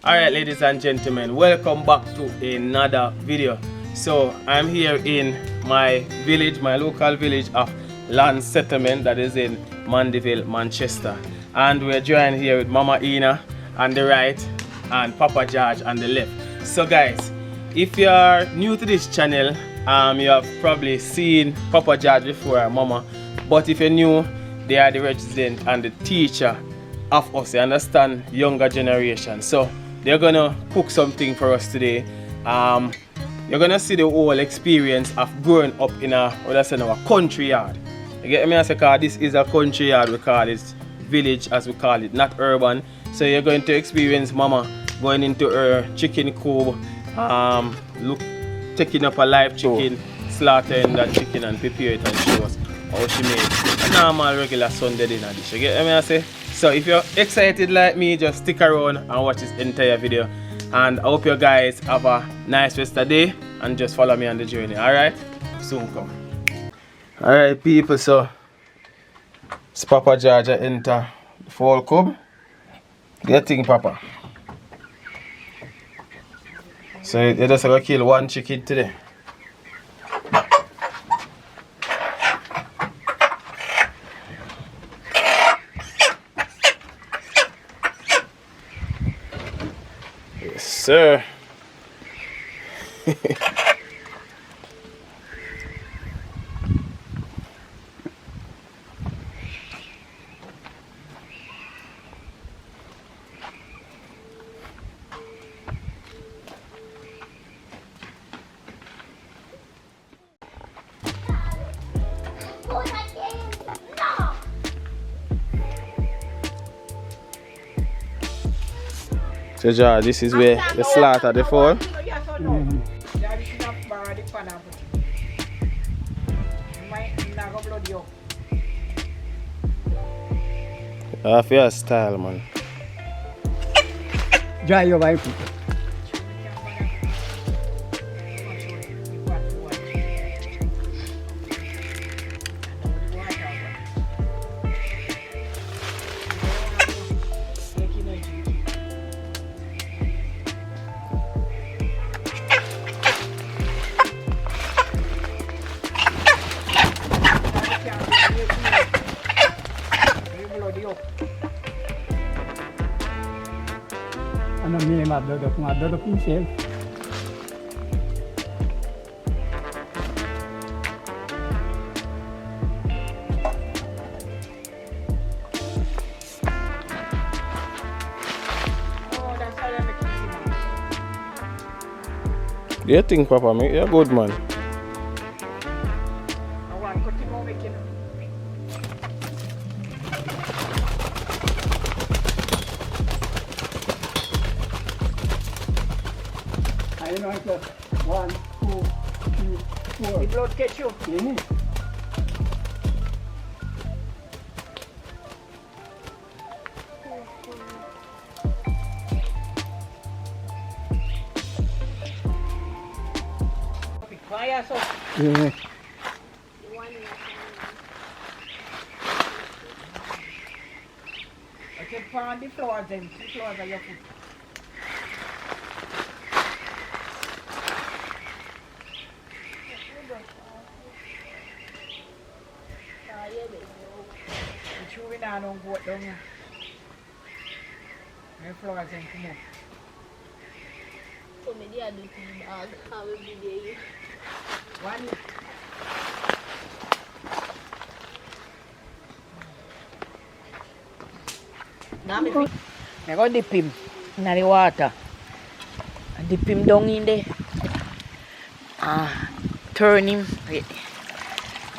Alright, ladies and gentlemen, welcome back to another video. So I'm here in my village, my local village of Land Settlement, that is in Mandeville, Manchester. And we're joined here with Mama Ena on the right and Papa George on the left. So guys, if you are new to this channel, you have probably seen Papa George before, Mama. But if you're new, they are the resident and the teacher of us, you understand, younger generation. So they're gonna cook something for us today. You're gonna see the whole experience of growing up in a, what I say now, a country yard. You get me? I say, cause this is a country yard, we call it village as we call it, not urban. So you're going to experience Mama going into her chicken coop, taking up a live chicken, slaughtering that chicken and prepare it and show us how she made a normal regular Sunday dinner dish. You get me? I say? So if you're excited like me, just stick around and watch this entire video. And I hope you guys have a nice rest of the day and just follow me on the journey. Alright? Soon come. Alright people, so it's Papa George enter the fall cub. Get thing, Papa. So you just gonna kill one chicken today. Yes, sir. So George, this is where the slaughter the fall. Have your style, man. Dry your wife. Ano may madodok pincel. You think, Papa, you're a good man. I know it's 1, 2, 3, 4. The blood catch you. Fire so. Yeah. I can find the floors then. The floors are your foot. Chewing on what don't you? My floors and come up. So many are doing how every day. One. I go dip him in the water. I dip him down in there. Turn him. Wait.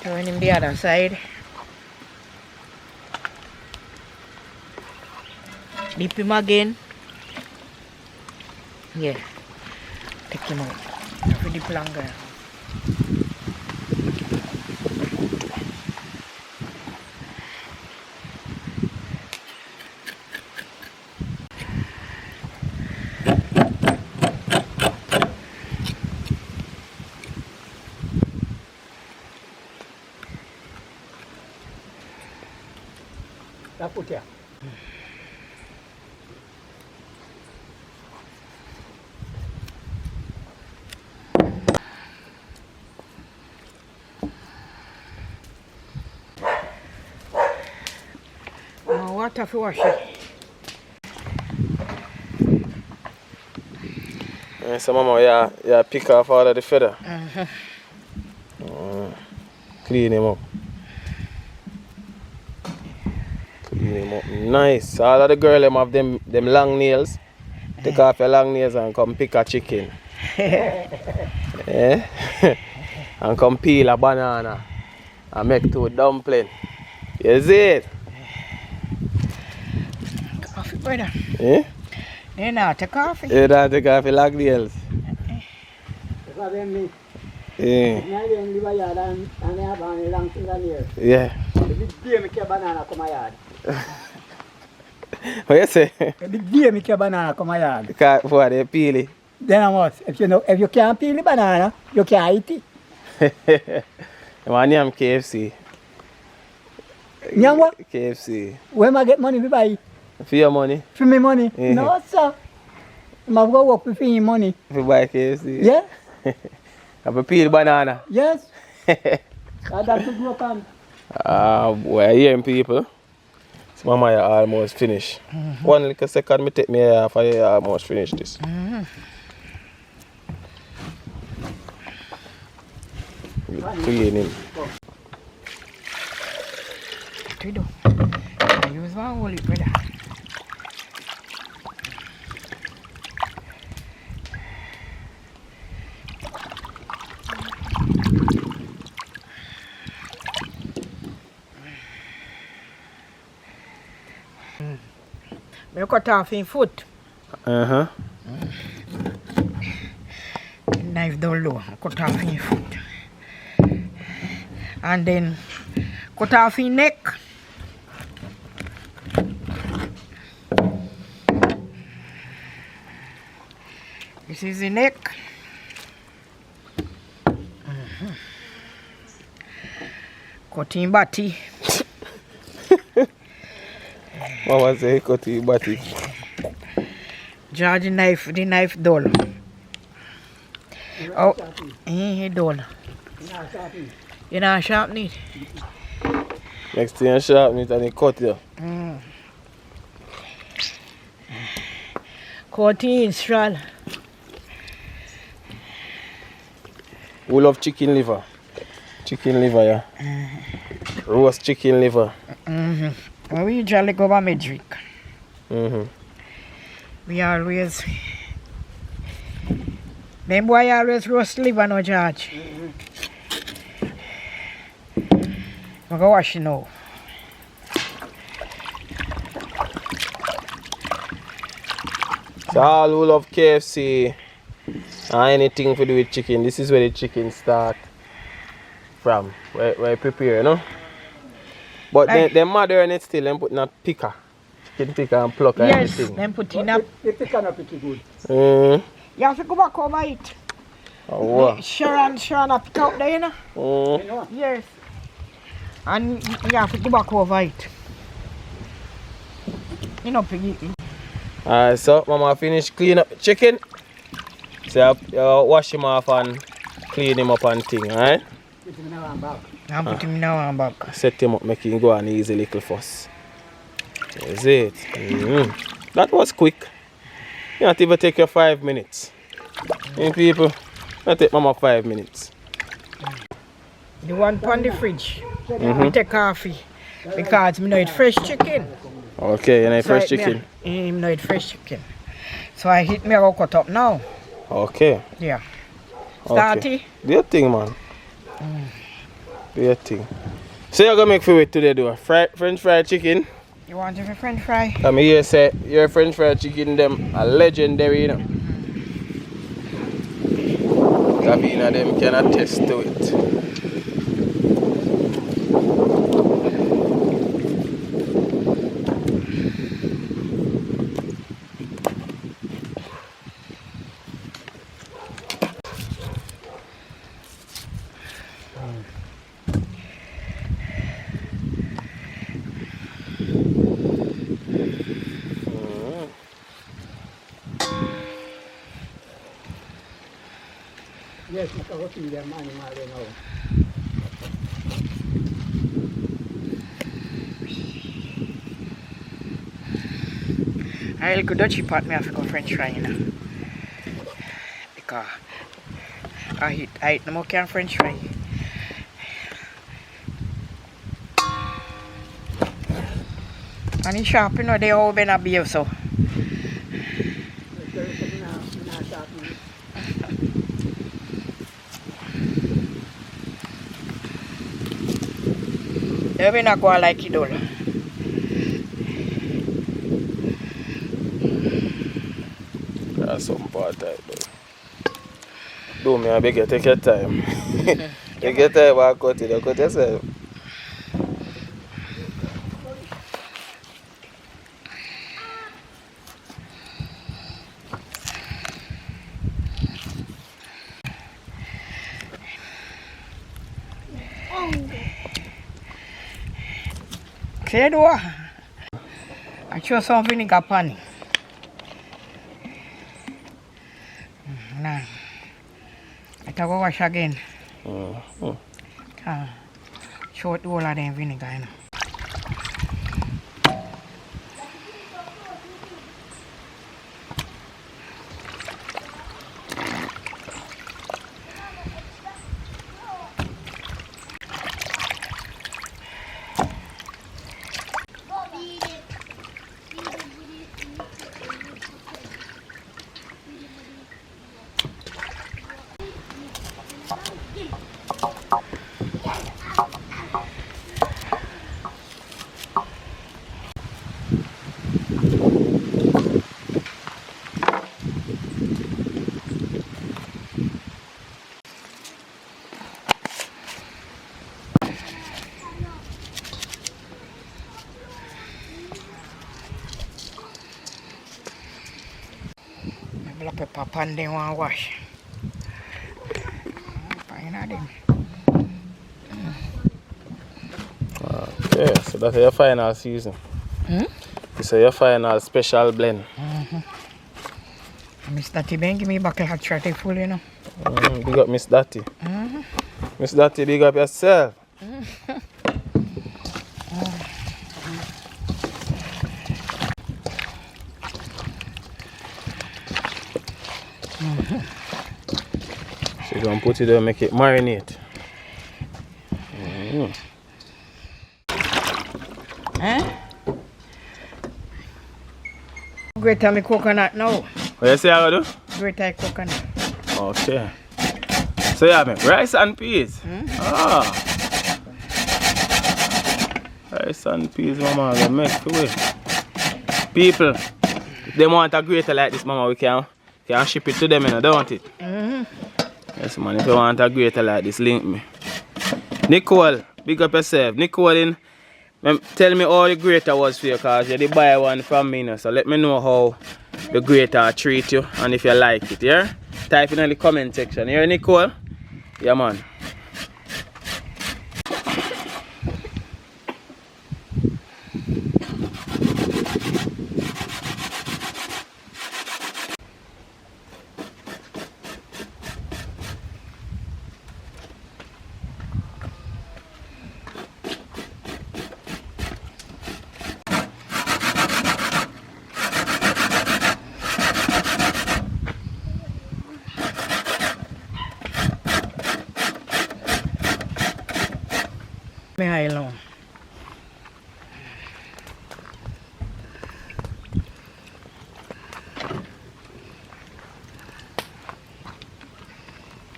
Turn him the other side. Dip him again. Yeah. Take him out. For the longer. Put here. water for wash it. So mama, you pick off all of the feather. Clean him up. Clean him up. Nice. All of the girls have them long nails. Take off your long nails and come pick a chicken. Eh? And come peel a banana and make 2 dumplings. You see it? Coffee, brother. Eh? You not take coffee. You don't take off your long nails. Yeah. Yeah. What you say? The day me carry banana come my yard. Because for they peel it. Then I must. If you can't peel the banana, you can't eat it. You want name KFC? You know what? KFC. Where I get money to buy? For your money? For me money? Mhm. No, sir. I go work with him money. For buy KFC? Yeah? Have a peel banana? Yes. I got to go up. Ah, boy, I hearing people. So mama, you almost finished. One little second, me take me off and you almost finished this. Clean him. What we do? I use one whole it, brother. I cut off his foot. Knife down low. Cut off his foot. And then cut off his neck. This is the neck. Cut him body. Mama say cut his body. Draw the knife dull. Oh, he dull. You know sharpen it? Next thing you sharpen it and you cut you. Cut in straw. We love chicken liver. Chicken liver, yeah. Roast chicken liver. When we usually go over Medrick, we always, them boy always roast liver, no George. I'm go wash it now. So all who love KFC and anything to do with chicken, this is where the chicken start from, where you prepare, you know. But them mother in it still, them put in a picker. Chicken picker and pluck and Yes, everything. them put in a... The picker not pretty good. You have to go back over it. Oh, wow. Sharon a pick out there, you know? You know? Yes. And you have to go back over it. You know, piggy. Alright, so mama finish clean up the chicken. So you wash him off and clean him up and thing, alright? Put him in a bag. I'm putting him now and back. Set him up, make him go on easy little fuss. That's it. That was quick. You not even take your 5 minutes. People, that take mama 5 minutes. The one on the fridge. We take coffee. Because I know it's fresh chicken. Okay, and I fresh chicken. I know it's fresh chicken. So I hit me a cut up now. Okay. Yeah. Starty. Okay. Do your thing, man. Do your thing. So you're gonna make for it today, do French fried chicken. You want a French fry? Come here, say your French fried chicken, them are legendary, you know. Gabina them can attest to it. Yes, I can see them animal now. I'll go Dutchy pot me have to go French fry, you know. Because I eat no more can French fry. And in shop, you know, they all been a beer, so. They been not go like it all. That's some part type, though. Do me, I beg you, take your time. Take your time, I cut it, cut yourself. Say do I show some vinegar pan. Nah. I go wash again. Show it all of them vinegar, you know. Black pepper pan they want wash. Okay, so that's your final season. This is your final special blend. Miss Datty Ben give me back a hot shot full, you know. Big up Miss Datty. Miss Datty, big up yourself. So you're going to put it there and make it marinate. Grate me coconut now. What you say I do? Grate coconut. Okay. So you have me rice and peas. Rice and peas, mama, we make for we. People, if they want a grater like this, mama, we can ship it to them, you know, don't it? Yes, man, if you want a grater like this, link me. Nicole, big up yourself. Nicole, tell me how the grater was for you, because you did buy one from me, you know, so let me know how the grater treat you and if you like it, yeah? Type in the comment section. Here, Nicole? Yeah, man. Me high long.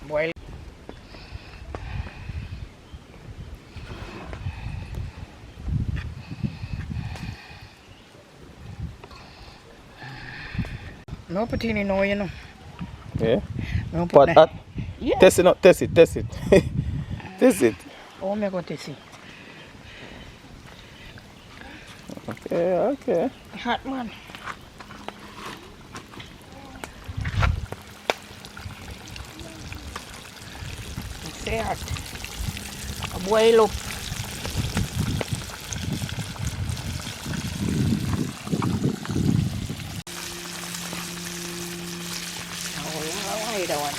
Boil. No put in no, you know. Yeah? No put But that? Yeah. Test it, test it. Test it. Oh, me got to see. Okay. Hot man. Say hot. Boil up. Why one?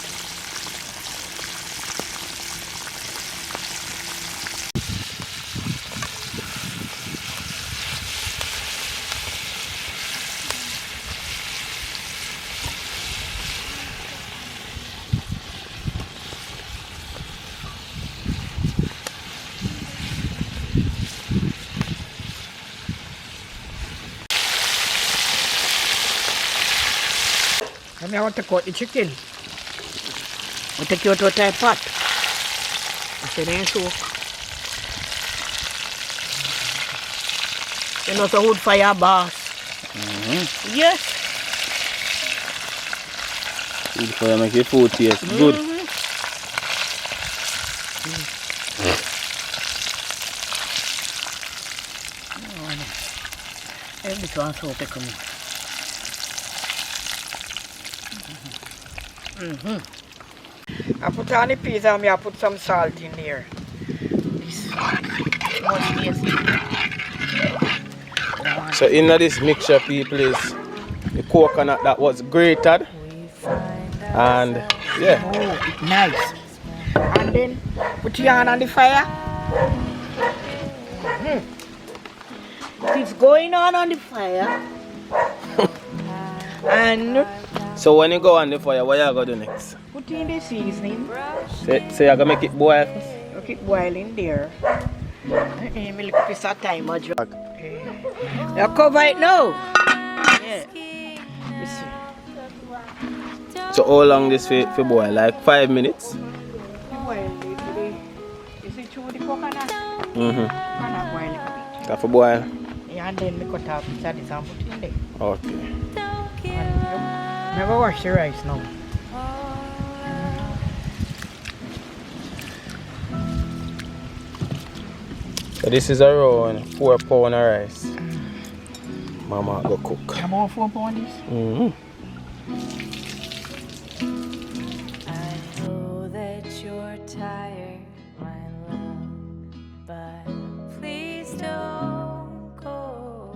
And I want to cut the chicken. I take you out to a type pot. I say then soak. You know, so wood fire boss. Yes. Wood fire make your food taste good. This one so take me. I put on the peas and I put some salt in there. This much tasty. So in this mixture, people, is the coconut that was grated. And yeah. Oh, it's nice. And then put your hand on the fire. It's going on the fire. And So when you go on the fire, what you gonna do next? put in the seasoning. So you're gonna make it boil first? Look it boiling there. And a little piece of time. You cover it now. Yeah. You see. So how long this for boil? Like 5 minutes? You boil it today. You see through the coconut? Mm-hmm. Coconut boil it a bit. That for boil? Yeah, and then we cut off the this and put it in there. Okay. Never wash the rice now. So this is around 4 pounds of rice. Mama go cook. Come on, 4 pounds this? Mm-hmm. I know that you're tired, my love, but please don't go.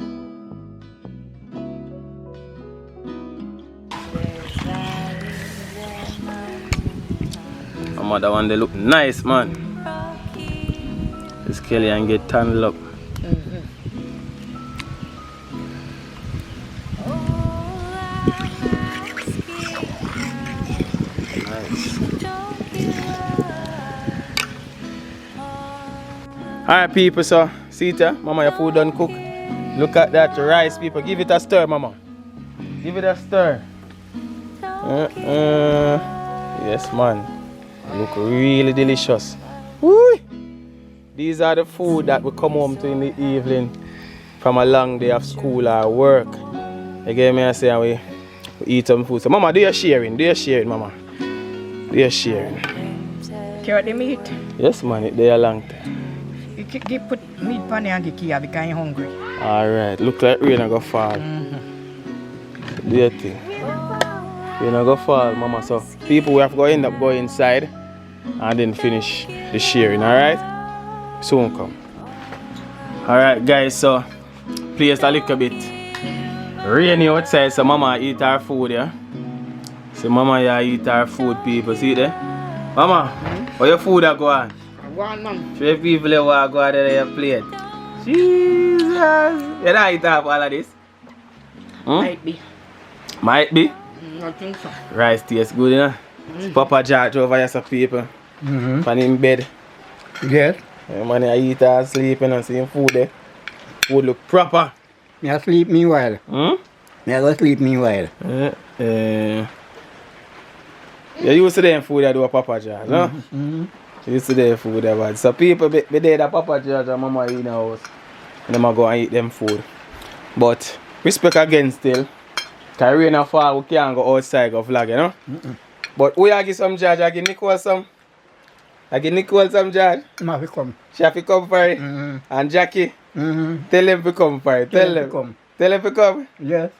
There's valleys and mountains, Mama, that one they look nice, man. This Kelly and get tanned up. Alright people, so see it, mama, your food done cook. Look at that rice, people. Give it a stir, mama. Give it a stir. Yes, man. Look really delicious. Woo! These are the food that we come home to in the evening from a long day of school or work. You get me? I say we eat some food. So mama, do your sharing. Do your sharing, mama. Do your sharing. Carrot the meat. Yes, man. It there a long time. You put meat pan there and get here because you're hungry. Alright, look like rain go fall. Do your thing. Rain go fall, mama. So people we have to end up going inside and then finish the sharing, alright? Soon come. Alright guys, so place a little bit rainy outside, so mama eat her food, yeah? So mama yeah eat her food, people. See there? Mama, how your food a go on? One man. Three people who want to go out there and play it. Jesus! You don't eat up all of this? Might be. Might be. I think so. Rice tastes good, you know? Papa George over here, some people. On in bed. Yes. Man, I eat and sleep and see food there. Food look proper. Me a sleep meanwhile. Me a go sleep meanwhile. You used to them food that do a Papa George, no? You used to them food that bad. So people be there that Papa George and mama in the house. And them go and eat them food. But respect again still. Cause rain and fall, we can't go outside go vlog, you know? But we give some George, I give Nicole some. I give Nicole some George. Ma fi come. She have to come for it. And Jackie, tell them to come for it. Tell them. Come. Tell them to come. Yes.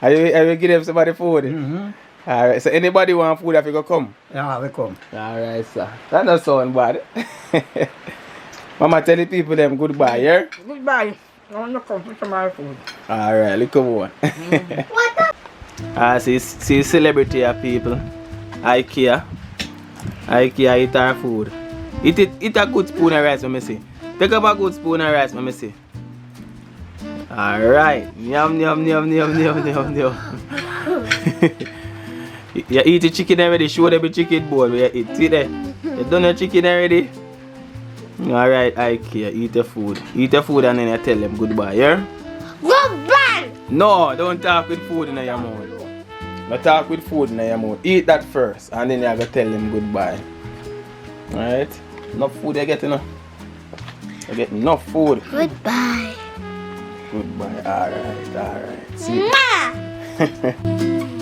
I will give them somebody food. Alright, so anybody want food, have to go come. Yeah, we come. Alright, sir. That not sound bad. Mama, tell the people them goodbye, yeah? Goodbye. I want to come with some more food. Alright, look on. See celebrity here, people. IKEA eat our food. Eat a good spoon of rice, let me see. Take up a good spoon of rice, let me see. Alright. Yum, yum, yum, yum, yum, yum, yum. You eat the chicken already, show them the chicken bowl where you eat. See there? You done your chicken already? Alright, IKEA, eat the food. Eat the food and then you tell them goodbye, yeah? Goodbye! No, don't talk with food in your mouth. I talk with food in your mouth. Eat that first and then you gotta tell them goodbye. Alright? Enough food you get, you know? You get enough food. Goodbye. Goodbye. Alright. See? Mwah!